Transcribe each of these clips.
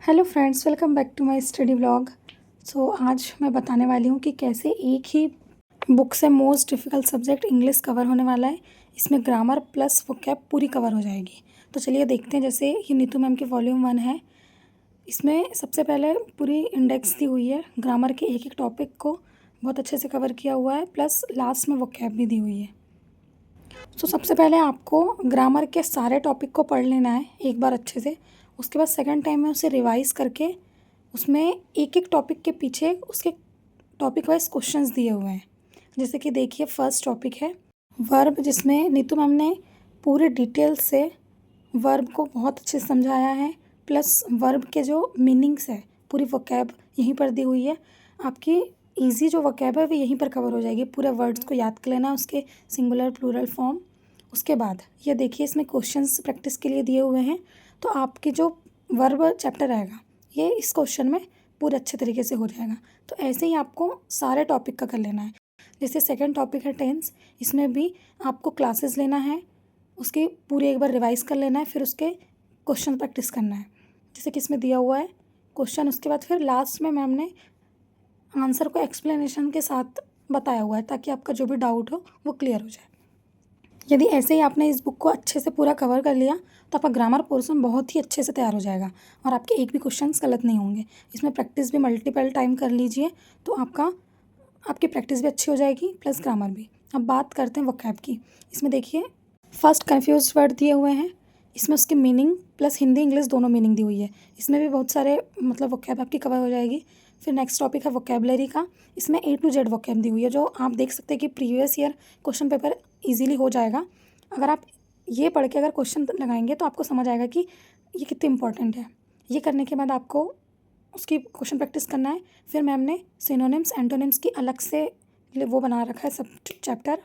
Hello friends, welcome back to my study vlog. आज मैं बताने वाली हूँ कि कैसे एक ही बुक से most difficult subject English cover होने वाला है। इसमें ग्रामर प्लस वोकैब पूरी कवर हो जाएगी। तो चलिए देखते हैं। जैसे ये नीतू मैम की वॉल्यूम 1 है। इसमें सबसे पहले पूरी इंडेक्स दी हुई है, ग्रामर के एक एक टॉपिक को बहुत अच्छे से कवर किया हुआ है, प्लस लास्ट में वोकैब भी दी हुई है। सबसे पहले आपको ग्रामर के सारे टॉपिक को पढ़ लेना है एक बार अच्छे से। उसके बाद सेकंड टाइम में उसे रिवाइज़ करके उसमें एक एक टॉपिक के पीछे उसके टॉपिक वाइज क्वेश्चंस दिए हुए हैं। जैसे कि देखिए, फर्स्ट टॉपिक है वर्ब, जिसमें नीतू मैम ने पूरे डिटेल से वर्ब को बहुत अच्छे से समझाया है, प्लस वर्ब के जो मीनिंग्स है पूरी वोकैब यहीं पर दी हुई है। आपकी इजी जो वोकैब है वो यहीं पर कवर हो जाएगी। पूरे वर्ड्स को याद कर लेना, उसके सिंगुलर प्लूरल फॉर्म। उसके बाद ये देखिए, इसमें क्वेश्चंस प्रैक्टिस के लिए दिए हुए हैं। तो आपके जो वर्ब चैप्टर रहेगा ये इस क्वेश्चन में पूरे अच्छे तरीके से हो जाएगा। तो ऐसे ही आपको सारे टॉपिक का कर लेना है। जैसे सेकंड टॉपिक है टेंस, इसमें भी आपको क्लासेस लेना है, उसकी पूरी एक बार रिवाइज़ कर लेना है, फिर उसके क्वेश्चन प्रैक्टिस करना है जैसे कि इसमें दिया हुआ है क्वेश्चन। उसके बाद फिर लास्ट में मैम ने आंसर को एक्सप्लेनेशन के साथ बताया हुआ है, ताकि आपका जो भी डाउट हो वो क्लियर हो जाए। यदि ऐसे ही आपने इस बुक को अच्छे से पूरा कवर कर लिया तो आपका ग्रामर पोर्शन बहुत ही अच्छे से तैयार हो जाएगा और आपके एक भी क्वेश्चंस गलत नहीं होंगे। इसमें प्रैक्टिस भी मल्टीपल टाइम कर लीजिए, तो आपकी प्रैक्टिस भी अच्छी हो जाएगी, प्लस ग्रामर भी। अब बात करते हैं वोकैब की। इसमें देखिए, फर्स्ट कन्फ्यूज वर्ड दिए हुए हैं, इसमें उसकी मीनिंग प्लस हिंदी इंग्लिश दोनों मीनिंग दी हुई है। इसमें भी बहुत सारे वोकैब आपकी कवर हो जाएगी। फिर नेक्स्ट टॉपिक है वोकैबलरी का। इसमें A to Z वोकैब दी हुई है, जो आप देख सकते हैं कि previous year question paper easily हो जाएगा। अगर आप ये पढ़ के अगर क्वेश्चन लगाएंगे तो आपको समझ आएगा कि ये कितनी इंपॉर्टेंट है। ये करने के बाद आपको उसकी क्वेश्चन प्रैक्टिस करना है। फिर मैम ने सिनोनिम्स एंटोनिम्स की अलग से वो बना रखा है सब चैप्टर।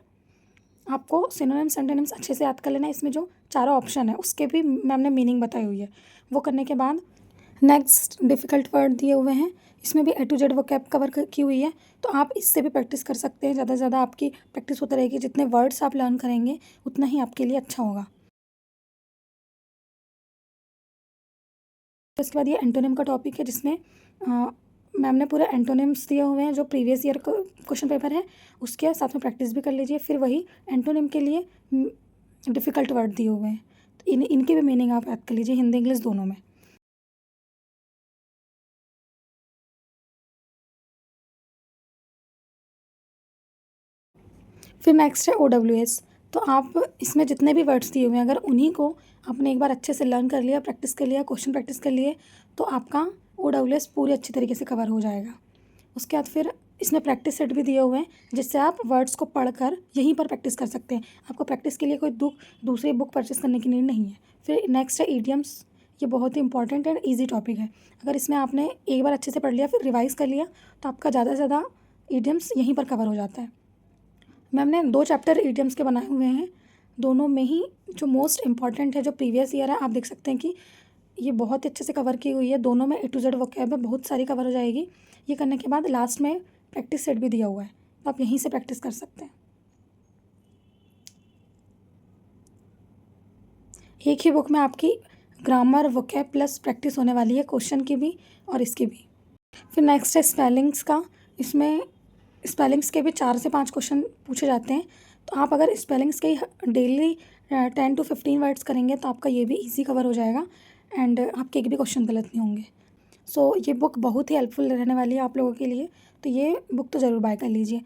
आपको सिनोनिम्स एंटोनिम्स अच्छे से याद कर लेना है। इसमें जो चारों ऑप्शन है उसके भी मैम ने मीनिंग बताई हुई है। वो करने के बाद नेक्स्ट डिफ़िकल्ट वर्ड दिए हुए हैं, इसमें भी A to Z vocab cover की हुई है। तो आप इससे भी प्रैक्टिस कर सकते हैं। ज़्यादा से ज़्यादा आपकी प्रैक्टिस होती रहेगी, जितने वर्ड्स आप लर्न करेंगे उतना ही आपके लिए अच्छा होगा। इसके बाद ये एंटोनिम का टॉपिक है, जिसमें मैम ने पूरे एंटोनिम्स दिए हुए हैं, जो प्रीवियस ईयर क्वेश्चन पेपर है उसके साथ में प्रैक्टिस भी कर लीजिए। फिर वही एंटोनिम के लिए डिफ़िकल्ट वर्ड दिए हुए हैं, तो इनकी भी मीनिंग आप याद कर लीजिए, हिंदी इंग्लिश दोनों में। फिर नेक्स्ट है OWS। तो आप इसमें जितने भी वर्ड्स दिए हुए हैं, अगर उन्हीं को आपने एक बार अच्छे से लर्न कर लिया, प्रैक्टिस कर लिया, क्वेश्चन प्रैक्टिस कर लिए, तो आपका OWS पूरे अच्छे तरीके से कवर हो जाएगा। उसके बाद फिर इसमें प्रैक्टिस सेट भी दिए हुए हैं, जिससे आप वर्ड्स को पढ़कर यहीं पर प्रैक्टिस कर सकते हैं। आपको प्रैक्टिस के लिए कोई दूसरी बुक परचेस करने की नीड नहीं है। फिर नेक्स्ट है ईडियम्स। ये बहुत ही इंपॉर्टेंट एंड ईजी टॉपिक है। अगर इसमें आपने एक बार अच्छे से पढ़ लिया, फिर रिवाइज़ कर लिया, तो आपका ज़्यादा से ज़्यादा ईडियम्स यहीं पर कवर हो जाता है। मैम ने 2 चैप्टर ईडियम्स के बनाए हुए हैं। दोनों में ही जो मोस्ट इम्पॉर्टेंट है, जो प्रीवियस ईयर है, आप देख सकते हैं कि ये बहुत ही अच्छे से कवर की हुई है। दोनों में A to Z वोकैब है, बहुत सारी कवर हो जाएगी। ये करने के बाद लास्ट में प्रैक्टिस सेट भी दिया हुआ है, तो आप यहीं से प्रैक्टिस कर सकते हैं। एक ही बुक में आपकी ग्रामर वोकैब प्लस प्रैक्टिस होने वाली है, क्वेश्चन की भी और इसकी भी। फिर नेक्स्ट है स्पेलिंग्स का। इसमें स्पेलिंग्स के भी 4 से 5 क्वेश्चन पूछे जाते हैं। तो आप अगर स्पेलिंग्स के डेली 10 to 15 वर्ड्स करेंगे तो आपका ये भी इजी कवर हो जाएगा एंड आपके एक भी क्वेश्चन गलत नहीं होंगे। ये बुक बहुत ही हेल्पफुल रहने वाली है आप लोगों के लिए, तो ये बुक तो ज़रूर बाय कर लीजिए।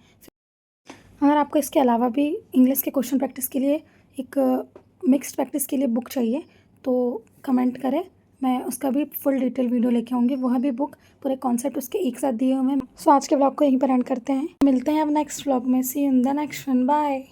अगर आपको इसके अलावा भी इंग्लिश के क्वेश्चन प्रैक्टिस के लिए एक मिक्स्ड प्रैक्टिस के लिए बुक चाहिए तो कमेंट करें, मैं उसका भी फुल डिटेल वीडियो लेके आऊँगी। वह भी बुक पूरे कॉन्सेप्ट उसके एक साथ दिए हुए हैं। आज के ब्लॉग को यहीं पर एंड करते हैं। मिलते हैं अब नेक्स्ट ब्लॉग में। See in the next one. Bye.